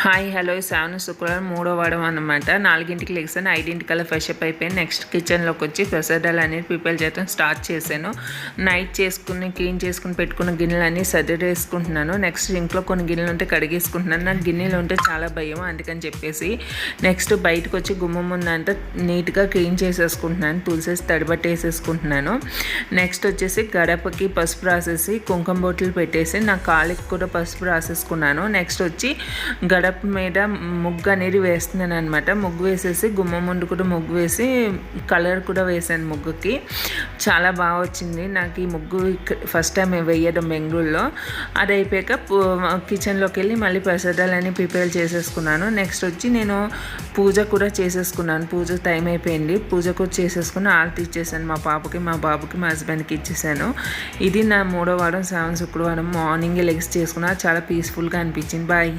Hi hello శ్రావణ శుక్రవారం మూడో వారం అనమాట. 4ంటికి లేసాను, 5ంటికల్లా ఫ్రెష్ అప్ అయిపోయాను. నెక్స్ట్ కిచెన్లోకి వచ్చి ప్రసాదాలు అనేది ప్రిపేర్ చేయడం స్టార్ట్ చేశాను. నైట్ క్లీన్ చేసుకుని పెట్టుకున్న గిన్నెలన్నీ సర్దేసుకుంటున్నాను. నెక్స్ట్ ఇంట్లో కొన్ని గిన్నెలు ఉంటే కడిగేసుకుంటున్నాను. నాకు గిన్నెలు ఉంటే చాలా భయం, అందుకని చెప్పేసి నెక్స్ట్ బయటకు వచ్చి గుమ్మం ముందంతా నీట్గా క్లీన్ చేసేసుకుంటున్నాను. తులసేసి తడిబట్టేసేసుకుంటున్నాను. నెక్స్ట్ వచ్చేసి గడపకి పసుపు రాసేసి కుంకుమ బొట్లు పెట్టేసి నా కాళ్ళకి కూడా పసుపు రాసేసుకున్నాను. నెక్స్ట్ వచ్చి గడప మీద ముగ్గు అనేది వేస్తున్నాను అనమాట. ముగ్గు వేసేసి గుమ్మం ముందు కూడా ముగ్గు వేసి కలర్ కూడా వేసాను ముగ్గుకి. చాలా బాగా వచ్చింది నాకు ఈ ముగ్గు. ఫస్ట్ టైం వేయడం బెంగళూరులో. అది అయిపోయాక కిచెన్లోకి వెళ్ళి మళ్ళీ ప్రసాదాలన్నీ ప్రిపేర్ చేసేసుకున్నాను. నెక్స్ట్ వచ్చి నేను పూజ కూడా చేసేసుకున్నాను. పూజ టైం అయిపోయింది, పూజ కూడా చేసేసుకుని ఆరతి ఇచ్చేసాను మా పాపకి, మా బాబుకి, మా హస్బెండ్కి ఇచ్చేసాను. ఇది నా మూడో వారం శ్రావణ శుక్రవారం. మార్నింగే లెగ్స్ చేసుకున్నా, చాలా పీస్ఫుల్గా అనిపించింది. బాయ్.